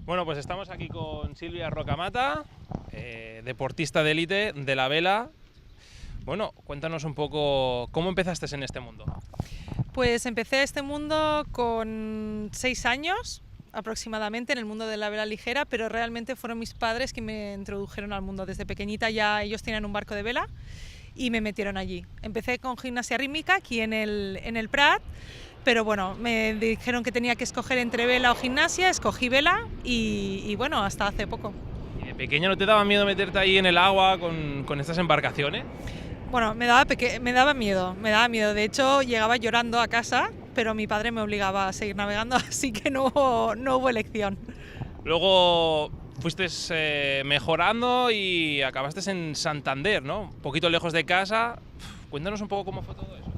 Bueno, pues estamos aquí con Silvia Rocamata, deportista de élite de la vela. Bueno, cuéntanos un poco cómo empezaste en este mundo. Pues empecé este mundo con 6 años aproximadamente en el mundo de la vela ligera, pero realmente fueron mis padres que me introdujeron al mundo. Desde pequeñita ya ellos tenían un barco de vela y me metieron allí. Empecé con gimnasia rítmica aquí en el Prat, pero bueno, me dijeron que tenía que escoger entre vela o gimnasia, escogí vela y bueno, hasta hace poco. ¿Y de pequeña no te daba miedo meterte ahí en el agua con estas embarcaciones? Bueno, me daba miedo. De hecho, llegaba llorando a casa, pero mi padre me obligaba a seguir navegando, así que no hubo elección. Luego fuiste mejorando y acabaste en Santander, ¿no? Un poquito lejos de casa. Cuéntanos un poco cómo fue todo eso.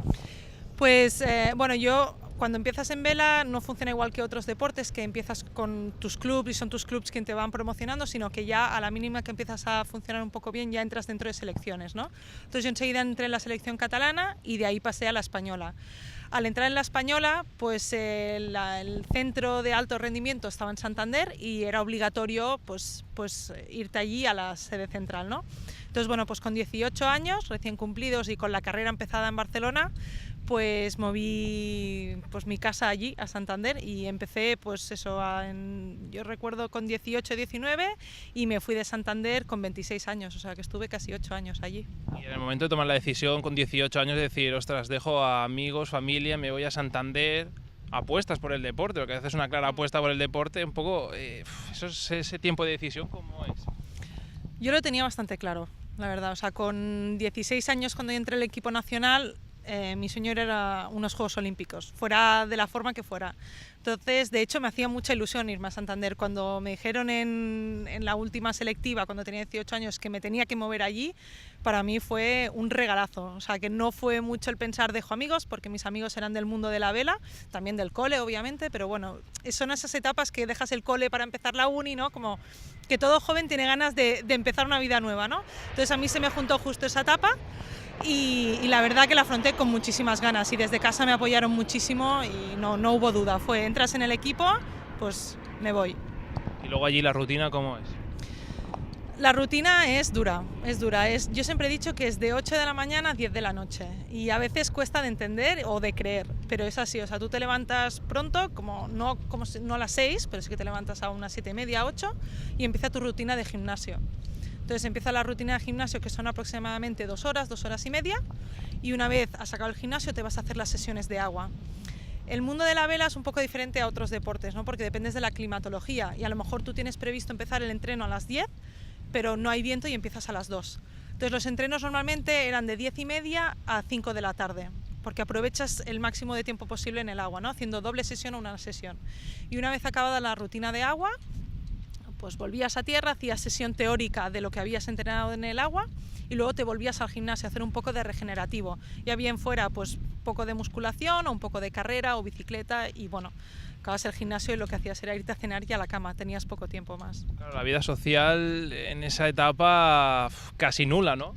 Pues bueno, yo cuando empiezas en vela no funciona igual que otros deportes, que empiezas con tus clubs y son tus clubs quien te van promocionando, sino que ya a la mínima que empiezas a funcionar un poco bien ya entras dentro de selecciones, ¿no? Entonces yo enseguida entré en la selección catalana y de ahí pasé a la española. Al entrar en la española, pues el centro de alto rendimiento estaba en Santander y era obligatorio pues irte allí a la sede central, ¿no? Entonces, bueno, pues con 18 años recién cumplidos y con la carrera empezada en Barcelona, pues moví pues mi casa allí, a Santander, y empecé pues eso, yo recuerdo con 18, 19 y me fui de Santander con 26 años, o sea que estuve casi 8 años allí. Y en el momento de tomar la decisión con 18 años de decir, ostras, dejo a amigos, familia, me voy a Santander, apuestas por el deporte, porque haces una clara apuesta por el deporte, un poco, ese tiempo de decisión, ¿cómo es? Yo lo tenía bastante claro, la verdad, o sea, con 16 años cuando yo entré al equipo nacional, mi sueño era unos Juegos Olímpicos, fuera de la forma que fuera. Entonces, de hecho, me hacía mucha ilusión irme a Santander. Cuando me dijeron en la última selectiva, cuando tenía 18 años, que me tenía que mover allí, para mí fue un regalazo. O sea, que no fue mucho el pensar dejo amigos, porque mis amigos eran del mundo de la vela, también del cole, obviamente, pero bueno, son esas etapas que dejas el cole para empezar la uni, ¿no? Como que todo joven tiene ganas de empezar una vida nueva, ¿no? Entonces a mí se me juntó justo esa etapa. Y la verdad que la afronté con muchísimas ganas y desde casa me apoyaron muchísimo y no hubo duda, entras en el equipo, pues me voy. Y luego allí la rutina, ¿cómo es? La rutina es dura, yo siempre he dicho que es de 8 de la mañana a 10 de la noche y a veces cuesta de entender o de creer, pero es así, o sea, tú te levantas pronto, no a las 6, pero sí que te levantas a unas 7:30, 8 y empieza tu rutina de gimnasio. Entonces empieza la rutina de gimnasio, que son aproximadamente 2 horas, 2 horas y media, y una vez has sacado el gimnasio te vas a hacer las sesiones de agua. El mundo de la vela es un poco diferente a otros deportes, ¿no? Porque dependes de la climatología y a lo mejor tú tienes previsto empezar el entreno a las 10, pero no hay viento y empiezas a las 2. Entonces los entrenos normalmente eran de 10:30 a 5 de la tarde, porque aprovechas el máximo de tiempo posible en el agua, ¿no? Haciendo doble sesión o una sesión. Y una vez acabada la rutina de agua, pues volvías a tierra, hacías sesión teórica de lo que habías entrenado en el agua y luego te volvías al gimnasio a hacer un poco de regenerativo. Ya bien fuera pues un poco de musculación o un poco de carrera o bicicleta y bueno, acabas el gimnasio y lo que hacías era irte a cenar y a la cama, tenías poco tiempo más. Claro, la vida social en esa etapa casi nula, ¿no?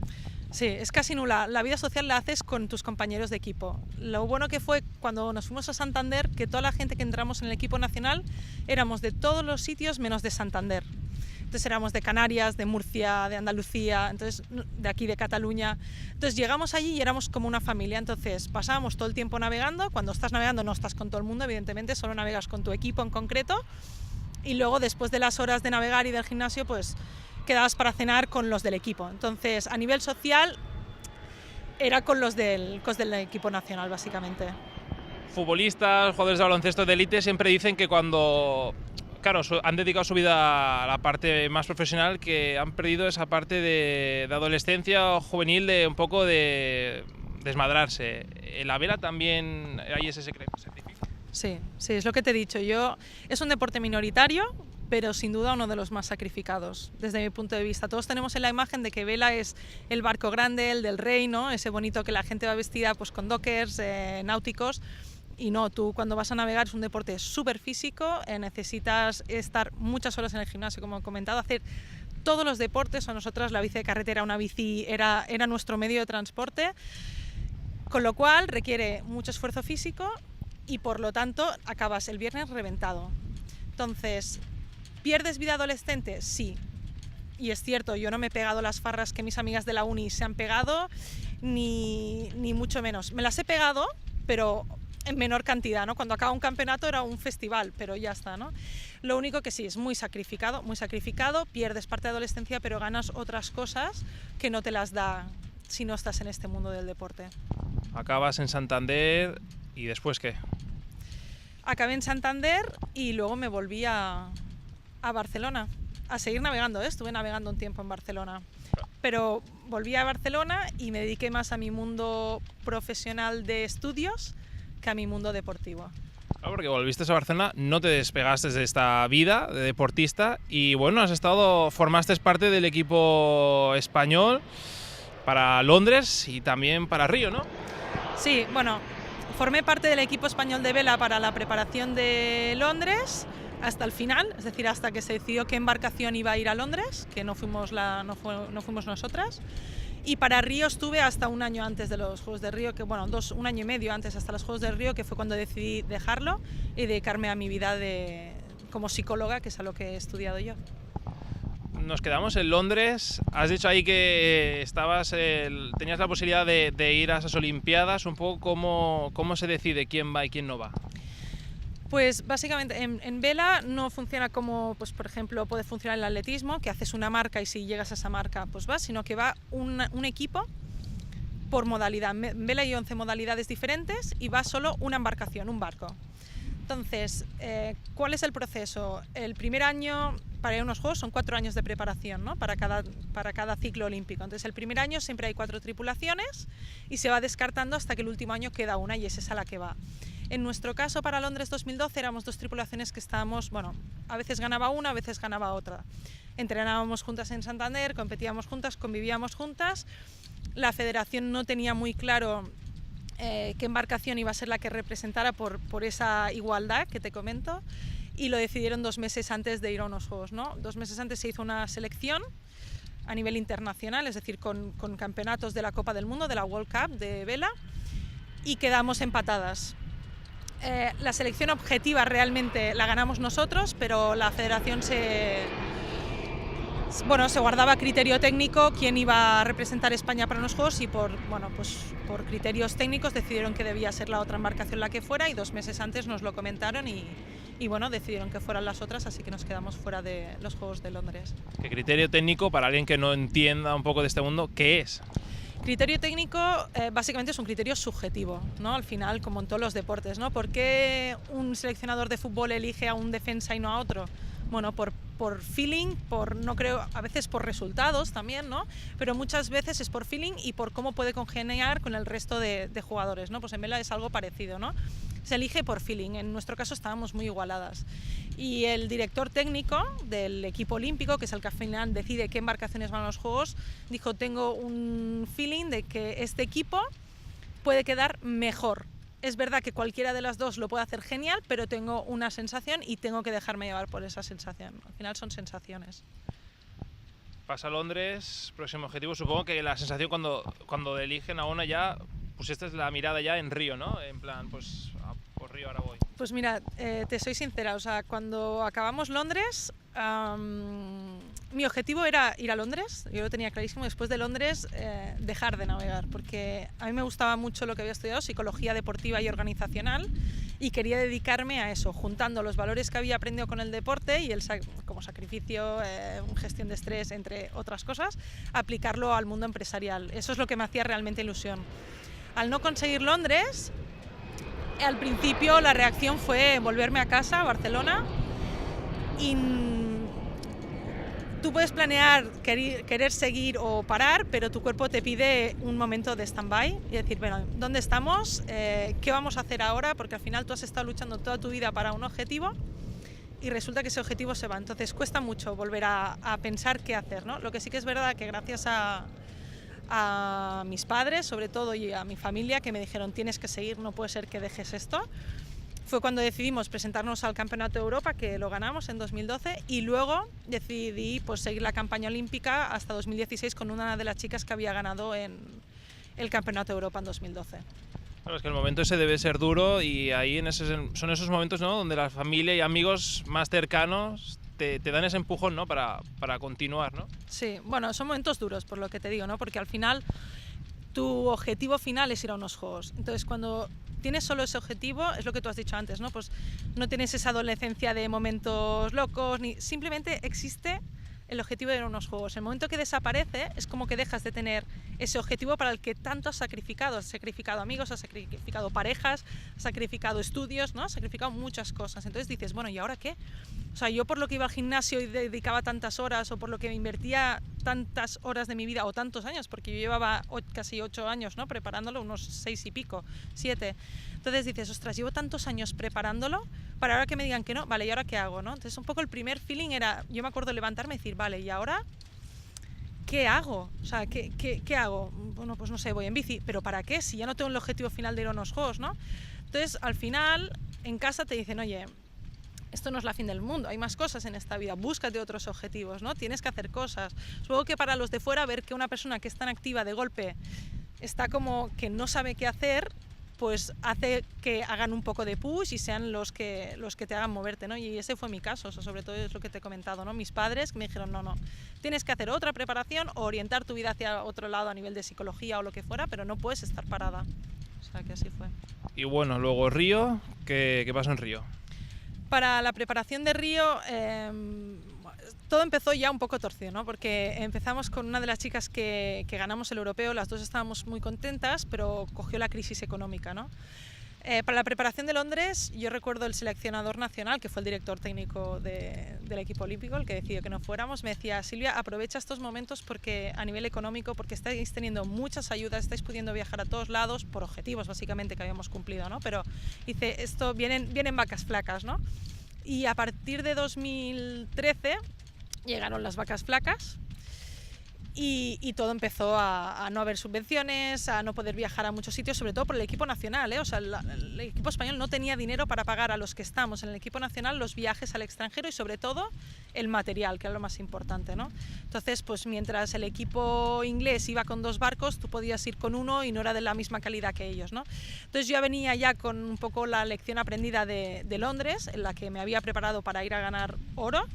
Sí, es casi nula. La vida social la haces con tus compañeros de equipo. Lo bueno que fue cuando nos fuimos a Santander, que toda la gente que entramos en el equipo nacional éramos de todos los sitios menos de Santander. Entonces éramos de Canarias, de Murcia, de Andalucía, entonces de aquí de Cataluña. Entonces llegamos allí y éramos como una familia. Entonces pasábamos todo el tiempo navegando. Cuando estás navegando no estás con todo el mundo, evidentemente, solo navegas con tu equipo en concreto. Y luego después de las horas de navegar y del gimnasio, pues quedabas para cenar con los del equipo. Entonces, a nivel social, era con los del equipo nacional, básicamente. Futbolistas, jugadores de baloncesto de élite siempre dicen que cuando, claro, han dedicado su vida a la parte más profesional, que han perdido esa parte de adolescencia o juvenil, de un poco de desmadrarse. ¿En la vela también hay ese sacrificio? Sí, es lo que te he dicho. Es un deporte minoritario, pero sin duda uno de los más sacrificados, desde mi punto de vista. Todos tenemos en la imagen de que vela es el barco grande, el del rey, ¿no? Ese bonito que la gente va vestida pues, con dockers, náuticos, y no, tú cuando vas a navegar es un deporte súper físico, necesitas estar muchas horas en el gimnasio, como he comentado, hacer todos los deportes. A nosotras la bici de carretera, una bici era nuestro medio de transporte, con lo cual requiere mucho esfuerzo físico y por lo tanto acabas el viernes reventado. Entonces, ¿Pierdes vida adolescente? Sí. Y es cierto, yo no me he pegado las farras que mis amigas de la uni se han pegado, ni mucho menos. Me las he pegado, pero en menor cantidad, ¿no? Cuando acaba un campeonato era un festival, pero ya está, ¿no? Lo único que sí, es muy sacrificado, pierdes parte de adolescencia, pero ganas otras cosas que no te las da si no estás en este mundo del deporte. Acabas en Santander y ¿después qué? Acabé en Santander y luego me volví a Barcelona, a seguir navegando, ¿eh? Estuve navegando un tiempo en Barcelona, pero volví a Barcelona y me dediqué más a mi mundo profesional de estudios que a mi mundo deportivo. Claro, porque volviste a Barcelona, no te despegaste de esta vida de deportista y bueno, formaste parte del equipo español para Londres y también para Río, ¿no? Sí, bueno, formé parte del equipo español de vela para la preparación de Londres hasta el final, es decir, hasta que se decidió qué embarcación iba a ir a Londres, que no fuimos nosotras. Y para Río estuve hasta un año antes de los Juegos de Río, un año y medio antes hasta los Juegos de Río, que fue cuando decidí dejarlo y dedicarme a mi vida como psicóloga, que es a lo que he estudiado yo. Nos quedamos en Londres. Has dicho ahí que tenías la posibilidad de ir a esas Olimpiadas. Un poco cómo se decide quién va y quién no va. Pues básicamente en vela no funciona como, pues, por ejemplo, puede funcionar el atletismo, que haces una marca y si llegas a esa marca pues vas, sino que va un equipo por modalidad. En vela hay 11 modalidades diferentes y va solo una embarcación, un barco. Entonces, ¿cuál es el proceso? El primer año para ir a unos juegos son 4 años de preparación, ¿no? para cada ciclo olímpico. Entonces, el primer año siempre hay 4 tripulaciones y se va descartando hasta que el último año queda una y es esa la que va. En nuestro caso, para Londres 2012, éramos 2 tripulaciones que estábamos, a veces ganaba una, a veces ganaba otra. Entrenábamos juntas en Santander, competíamos juntas, convivíamos juntas. La federación no tenía muy claro qué embarcación iba a ser la que representara por esa igualdad que te comento, y lo decidieron 2 meses antes de ir a unos juegos, ¿no? 2 meses antes se hizo una selección a nivel internacional, es decir, con campeonatos de la Copa del Mundo, de la World Cup de vela, y quedamos empatadas. La selección objetiva realmente la ganamos nosotros, pero la federación se guardaba criterio técnico quién iba a representar España para los Juegos y por criterios técnicos decidieron que debía ser la otra embarcación la que fuera y 2 meses antes nos lo comentaron y decidieron que fueran las otras, así que nos quedamos fuera de los Juegos de Londres. ¿Qué criterio técnico, para alguien que no entienda un poco de este mundo, qué es? Criterio técnico básicamente es un criterio subjetivo, ¿no? Al final, como en todos los deportes, ¿no? ¿Por qué un seleccionador de fútbol elige a un defensa y no a otro? Bueno, por feeling, no creo, a veces por resultados también, ¿no? Pero muchas veces es por feeling y por cómo puede congeniar con el resto de jugadores, ¿no? Pues en vela es algo parecido, ¿no? Se elige por feeling, en nuestro caso estábamos muy igualadas. Y el director técnico del equipo olímpico, que es el que al final decide qué embarcaciones van a los Juegos, dijo: tengo un feeling de que este equipo puede quedar mejor. Es verdad que cualquiera de las dos lo puede hacer genial, pero tengo una sensación y tengo que dejarme llevar por esa sensación. Al final son sensaciones. Pasa a Londres, próximo objetivo. Supongo que la sensación cuando eligen a una ya, pues esta es la mirada ya en Río, ¿no? En plan, pues por Río ahora voy. Pues mira, te soy sincera, o sea, cuando acabamos Londres, mi objetivo era ir a Londres, yo lo tenía clarísimo, después de Londres dejar de navegar, porque a mí me gustaba mucho lo que había estudiado, psicología deportiva y organizacional, y quería dedicarme a eso, juntando los valores que había aprendido con el deporte y como sacrificio, gestión de estrés, entre otras cosas, aplicarlo al mundo empresarial. Eso es lo que me hacía realmente ilusión. Al no conseguir Londres, al principio la reacción fue volverme a casa, a Barcelona, y tú puedes planear querer seguir o parar, pero tu cuerpo te pide un momento de stand-by y decir, bueno, ¿dónde estamos? ¿Qué vamos a hacer ahora? Porque al final tú has estado luchando toda tu vida para un objetivo y resulta que ese objetivo se va. Entonces cuesta mucho volver a pensar qué hacer, ¿no? Lo que sí que es verdad que gracias a mis padres, sobre todo, y a mi familia, que me dijeron: tienes que seguir, no puede ser que dejes esto. Fue cuando decidimos presentarnos al Campeonato de Europa, que lo ganamos en 2012, y luego decidí pues seguir la campaña olímpica hasta 2016 con una de las chicas que había ganado en el Campeonato de Europa en 2012. Claro, es que el momento ese debe ser duro y ahí son esos momentos, ¿no?, donde la familia y amigos más cercanos te dan ese empujón, ¿no? Para continuar, ¿no? Sí, bueno, son momentos duros, por lo que te digo, ¿no? Porque al final tu objetivo final es ir a unos juegos. Entonces, cuando tienes solo ese objetivo, es lo que tú has dicho antes, ¿no? Pues no tienes esa adolescencia de momentos locos, ni simplemente existe el objetivo de ir a unos juegos. El momento que desaparece es como que dejas de tener ese objetivo para el que tanto has sacrificado. Has sacrificado amigos, has sacrificado parejas, has sacrificado estudios, ¿no? Has sacrificado muchas cosas. Entonces dices, bueno, ¿y ahora qué? O sea, yo por lo que iba al gimnasio y dedicaba tantas horas, o por lo que me invertía tantas horas de mi vida, o tantos años, porque yo llevaba casi 8 años, ¿no? Preparándolo, unos 6 y pico, 7. Entonces dices, ostras, llevo tantos años preparándolo para ahora que me digan que no, vale, ¿y ahora qué hago, no? Entonces un poco el primer feeling era, yo me acuerdo levantarme y decir, vale, ¿y ahora qué hago? O sea, ¿qué hago? Bueno, pues no sé, voy en bici, ¿pero para qué? Si ya no tengo el objetivo final de ir a unos juegos, ¿no? Entonces, al final, en casa te dicen, oye, esto no es la fin del mundo, hay más cosas en esta vida, búscate otros objetivos, ¿no? Tienes que hacer cosas. Supongo que para los de fuera, ver que una persona que es tan activa de golpe está como que no sabe qué hacer, pues hace que hagan un poco de push y sean los que te hagan moverte, ¿no? Y ese fue mi caso, o sea, sobre todo es lo que te he comentado, ¿no? Mis padres me dijeron, no, tienes que hacer otra preparación o orientar tu vida hacia otro lado a nivel de psicología o lo que fuera, pero no puedes estar parada. O sea, que así fue. Y bueno, luego Río, ¿qué pasó en Río? Para la preparación de Río, todo empezó ya un poco torcido, ¿no? Porque empezamos con una de las chicas que ganamos el europeo, las dos estábamos muy contentas, pero cogió la crisis económica, ¿no? Para la preparación de Londres, yo recuerdo el seleccionador nacional, que fue el director técnico del equipo olímpico, el que decidió que no fuéramos, me decía, Silvia, aprovecha estos momentos porque a nivel económico, porque estáis teniendo muchas ayudas, estáis pudiendo viajar a todos lados, por objetivos básicamente que habíamos cumplido, ¿no? Pero dice, esto vienen vacas flacas, ¿no? Y a partir de 2013 llegaron las vacas flacas y todo empezó a no haber subvenciones, a no poder viajar a muchos sitios, sobre todo por el equipo nacional, ¿eh? O sea, el equipo español no tenía dinero para pagar a los que estamos en el equipo nacional los viajes al extranjero y sobre todo el material, que era lo más importante, ¿no? Entonces, pues mientras el equipo inglés iba con 2 barcos, tú podías ir con uno y no era de la misma calidad que ellos, ¿no? Entonces yo venía ya con un poco la lección aprendida de Londres, en la que me había preparado para ir a ganar oro,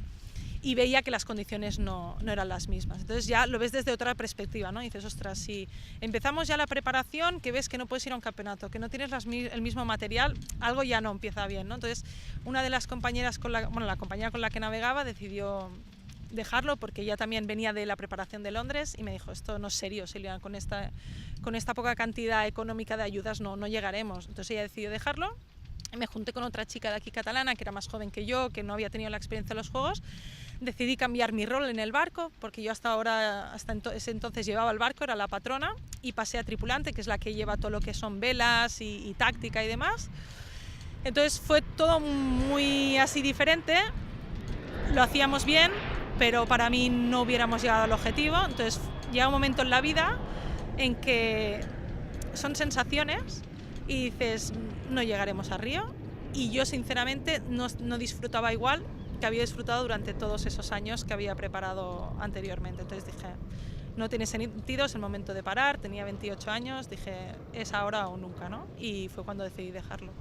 y veía que las condiciones no eran las mismas. Entonces ya lo ves desde otra perspectiva, ¿no? Y dices, ostras, si empezamos ya la preparación, que ves que no puedes ir a un campeonato, que no tienes el mismo material, algo ya no empieza bien, ¿no? Entonces una de las compañeras la compañera con la que navegaba decidió dejarlo porque ella también venía de la preparación de Londres y me dijo, esto no es serio, Silvia, con esta poca cantidad económica de ayudas no llegaremos. Entonces ella decidió dejarlo. Me junté con otra chica de aquí catalana que era más joven que yo, que no había tenido la experiencia de los juegos. Decidí cambiar mi rol en el barco porque yo hasta ese entonces llevaba el barco, era la patrona, y pasé a tripulante, que es la que lleva todo lo que son velas y táctica y demás. Entonces fue todo muy así diferente, lo hacíamos bien, pero para mí no hubiéramos llegado al objetivo. Entonces llega un momento en la vida en que son sensaciones y dices, no llegaremos a Río, y yo sinceramente no disfrutaba igual que había disfrutado durante todos esos años que había preparado anteriormente. Entonces dije, no tiene sentido, es el momento de parar, tenía 28 años, dije, es ahora o nunca, ¿no? Y fue cuando decidí dejarlo.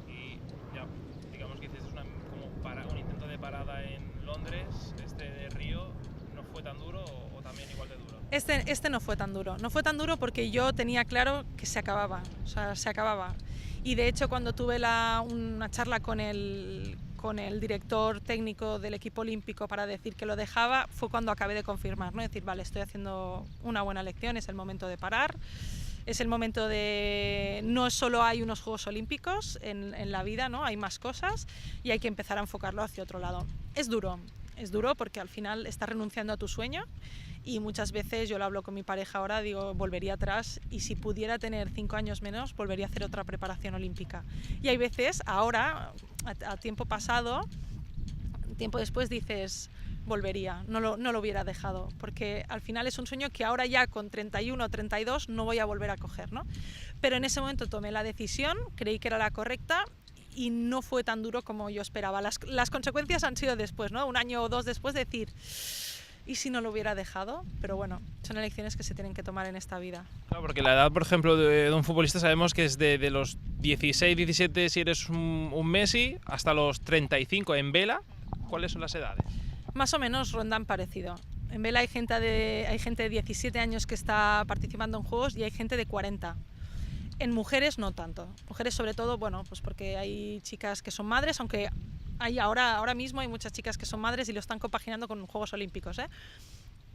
Y ya, digamos que hiciste un intento de parada en Londres, de Río, ¿no fue tan duro o también igual de duro? Este no fue tan duro porque yo tenía claro que se acababa, o sea, se acababa. Y de hecho cuando tuve una charla con el director técnico del equipo olímpico para decir que lo dejaba, fue cuando acabé de confirmar, ¿no? Decir, vale, estoy haciendo una buena lección, es el momento de parar, es el momento de... No solo hay unos Juegos Olímpicos en la vida, ¿no? Hay más cosas y hay que empezar a enfocarlo hacia otro lado. Es duro porque al final estás renunciando a tu sueño. Y muchas veces, yo lo hablo con mi pareja ahora, digo, volvería atrás y si pudiera tener 5 años menos, volvería a hacer otra preparación olímpica. Y hay veces, ahora, a tiempo pasado, tiempo después dices, volvería, no lo hubiera dejado, porque al final es un sueño que ahora ya con 31 o 32 no voy a volver a coger, ¿no? Pero en ese momento tomé la decisión, creí que era la correcta y no fue tan duro como yo esperaba. Las consecuencias han sido después, ¿no? 1 año o 2 después de decir... ¿Y si no lo hubiera dejado? Pero bueno, son elecciones que se tienen que tomar en esta vida. Claro, porque la edad, por ejemplo, de un futbolista sabemos que es de los 16, 17 si eres un Messi, hasta los 35 en vela. ¿Cuáles son las edades? Más o menos rondan parecido. En vela hay gente de 17 años que está participando en juegos y hay gente de 40. En mujeres no tanto. Mujeres sobre todo, bueno, pues porque hay chicas que son madres, aunque ahora mismo hay muchas chicas que son madres y lo están compaginando con Juegos Olímpicos, ¿eh?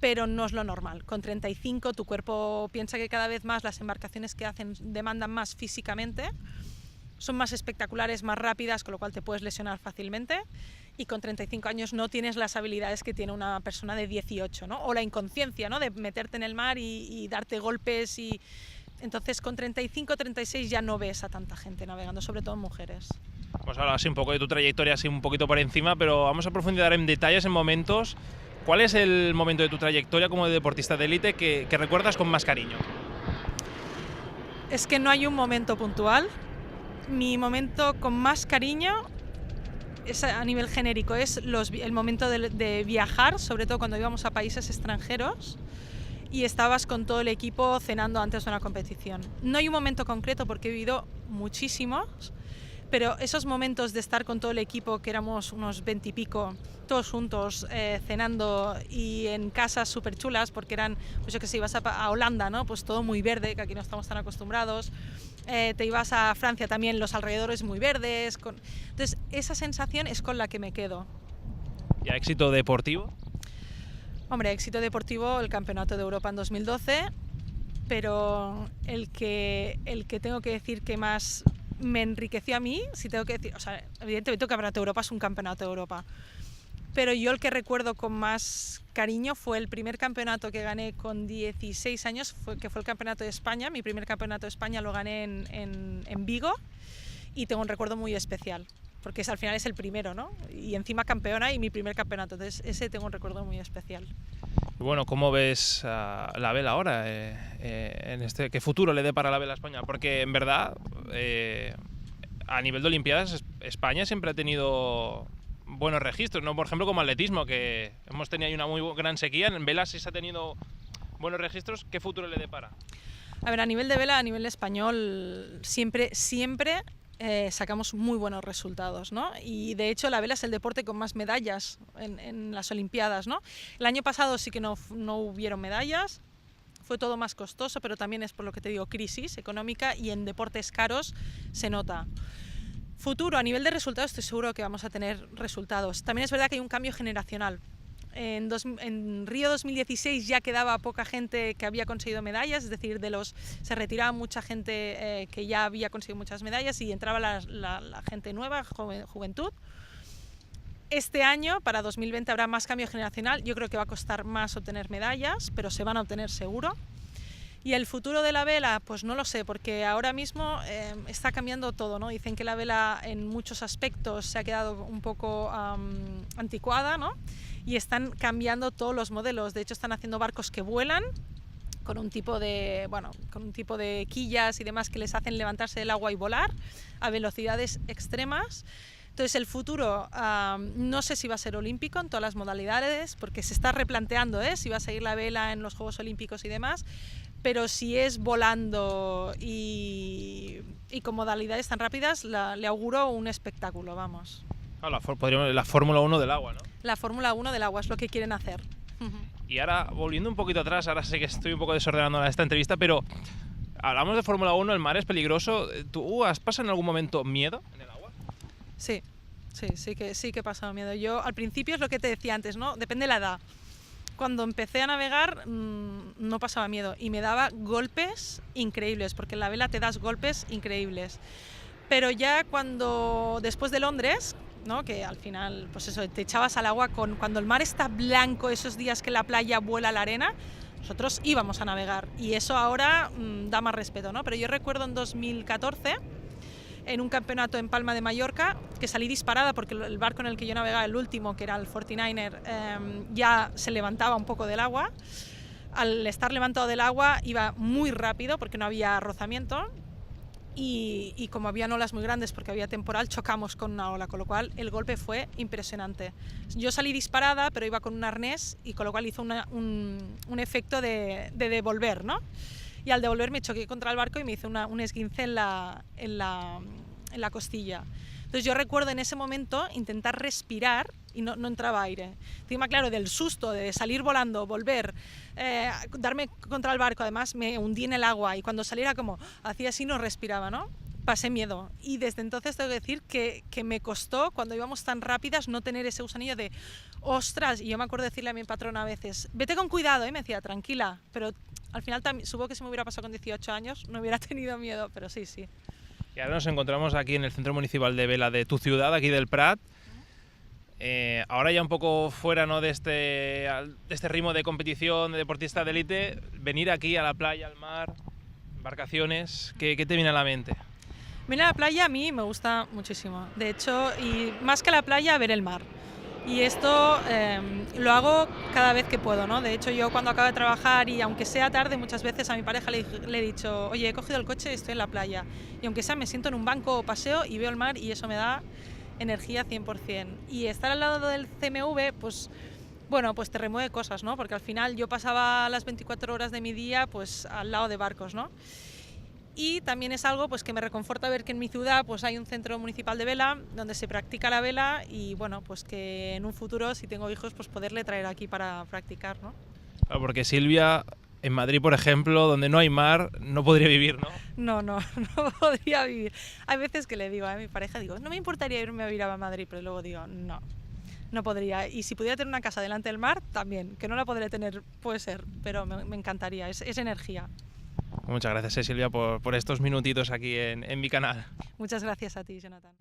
Pero no es lo normal. Con 35 tu cuerpo piensa que cada vez más las embarcaciones que hacen demandan más físicamente, son más espectaculares, más rápidas, con lo cual te puedes lesionar fácilmente, y con 35 años no tienes las habilidades que tiene una persona de 18, ¿no? O la inconsciencia, ¿no? De meterte en el mar y darte golpes. Y entonces con 35, 36 ya no ves a tanta gente navegando, sobre todo mujeres. Vamos a hablar así un poco de tu trayectoria, así un poquito por encima, pero vamos a profundizar en detalles, en momentos. ¿Cuál es el momento de tu trayectoria como deportista de élite que recuerdas con más cariño? Es que no hay un momento puntual. Mi momento con más cariño es a nivel genérico, es el momento de viajar, sobre todo cuando íbamos a países extranjeros y estabas con todo el equipo cenando antes de una competición. No hay un momento concreto porque he vivido muchísimos, pero esos momentos de estar con todo el equipo, que éramos unos 20 y pico, todos juntos, cenando y en casas súper chulas, porque eran, pues yo que sé, ibas a Holanda, ¿no? Pues todo muy verde, que aquí no estamos tan acostumbrados. Te ibas a Francia también, los alrededores muy verdes. Entonces, esa sensación es con la que me quedo. ¿Y a éxito deportivo? Hombre, éxito deportivo, el Campeonato de Europa en 2012, pero el que tengo que decir que más me enriqueció a mí, si tengo que decir, o sea, evidentemente el Campeonato de Europa es un Campeonato de Europa, pero yo el que recuerdo con más cariño fue el primer campeonato que gané con 16 años, que fue el Campeonato de España. Mi primer Campeonato de España lo gané en Vigo y tengo un recuerdo muy especial, porque al final es el primero, ¿no? Y encima campeona y mi primer campeonato, entonces ese tengo un recuerdo muy especial. Bueno, ¿cómo ves la vela ahora? ¿Qué futuro le depara la vela a España? Porque en verdad, a nivel de Olimpiadas, España siempre ha tenido buenos registros, ¿no? Por ejemplo, como atletismo, que hemos tenido ahí una muy gran sequía. En vela sí se ha tenido buenos registros. ¿Qué futuro le depara? A ver, a nivel de vela, a nivel español, siempre sacamos muy buenos resultados, ¿no? Y de hecho la vela es el deporte con más medallas en las Olimpiadas, ¿no? El año pasado sí que no hubieron medallas, fue todo más costoso, pero también es por lo que te digo, crisis económica, y en deportes caros se nota. Futuro, a nivel de resultados, estoy seguro que vamos a tener resultados. También es verdad que hay un cambio generacional. En Río 2016 ya quedaba poca gente que había conseguido medallas, es decir, se retiraba mucha gente que ya había conseguido muchas medallas y entraba la gente nueva, juventud. Este año, para 2020, habrá más cambio generacional. Yo creo que va a costar más obtener medallas, pero se van a obtener seguro. Y el futuro de la vela, pues no lo sé, porque ahora mismo está cambiando todo, ¿no? Dicen que la vela en muchos aspectos se ha quedado un poco anticuada, ¿no? Y están cambiando todos los modelos. De hecho, están haciendo barcos que vuelan con un tipo de quillas y demás que les hacen levantarse del agua y volar a velocidades extremas. Entonces el futuro no sé si va a ser olímpico en todas las modalidades, porque se está replanteando si va a seguir la vela en los Juegos Olímpicos y demás, pero si es volando y con modalidades tan rápidas, le auguro un espectáculo, vamos. La Fórmula 1 del agua, ¿no? La Fórmula 1 del agua es lo que quieren hacer. Y ahora, volviendo un poquito atrás, ahora sé que estoy un poco desordenando esta entrevista, pero hablamos de Fórmula 1, el mar es peligroso. ¿Tú has pasado en algún momento miedo en el agua? Sí que he pasado miedo. Yo al principio es lo que te decía antes, ¿no? Depende de la edad. Cuando empecé a navegar no pasaba miedo y me daba golpes increíbles, porque en la vela te das golpes increíbles. Pero ya después de Londres, ¿no? Que al final, pues eso, te echabas al agua cuando el mar está blanco, esos días que la playa vuela la arena, nosotros íbamos a navegar y eso ahora da más respeto, ¿no? Pero yo recuerdo en 2014, en un campeonato en Palma de Mallorca, que salí disparada porque el barco en el que yo navegaba, el último, que era el 49er, ya se levantaba un poco del agua. Al estar levantado del agua iba muy rápido porque no había rozamiento. Y como había olas muy grandes porque había temporal, chocamos con una ola, con lo cual el golpe fue impresionante. Yo salí disparada, pero iba con un arnés y con lo cual hizo un efecto de devolver, ¿no? Y al devolver me choqué contra el barco y me hizo un esguince en la costilla. Entonces yo recuerdo en ese momento intentar respirar y no entraba aire. Encima, claro, del susto de salir volando, volver, darme contra el barco, además me hundí en el agua y cuando saliera como hacía así no respiraba, ¿no? Pasé miedo y desde entonces tengo que decir que me costó cuando íbamos tan rápidas no tener ese gusanillo de ostras, y yo me acuerdo decirle a mi patrona a veces, vete con cuidado, y me decía tranquila, pero al final también, supongo que si me hubiera pasado con 18 años no hubiera tenido miedo, pero sí. Y ahora nos encontramos aquí en el Centro Municipal de Vela de tu ciudad, aquí del Prat. Ahora ya un poco fuera, ¿no?, de este ritmo de competición, de deportista de élite, venir aquí a la playa, al mar, embarcaciones, ¿qué te viene a la mente? Mira, la playa a mí me gusta muchísimo, de hecho, y más que la playa, ver el mar. Y esto lo hago cada vez que puedo, ¿no? De hecho, yo cuando acabo de trabajar y aunque sea tarde, muchas veces a mi pareja le he dicho, oye, he cogido el coche y estoy en la playa. Y aunque sea, me siento en un banco o paseo y veo el mar y eso me da energía 100%. Y estar al lado del CMV, pues bueno, pues te remueve cosas, ¿no? Porque al final yo pasaba las 24 horas de mi día pues al lado de barcos, ¿no? Y también es algo pues que me reconforta ver que en mi ciudad pues hay un centro municipal de vela donde se practica la vela y bueno, pues que en un futuro si tengo hijos pues poderle traer aquí para practicar, ¿no? Claro, porque Silvia, en Madrid por ejemplo, donde no hay mar, no podría vivir, ¿no? No podría vivir. Hay veces que le digo a mi pareja, digo, no me importaría irme a vivir a Madrid, pero luego digo, no podría. Y si pudiera tener una casa delante del mar, también, que no la podré tener, puede ser, pero me encantaría, es energía. Muchas gracias, Silvia, por estos minutitos aquí en mi canal. Muchas gracias a ti, Jonathan.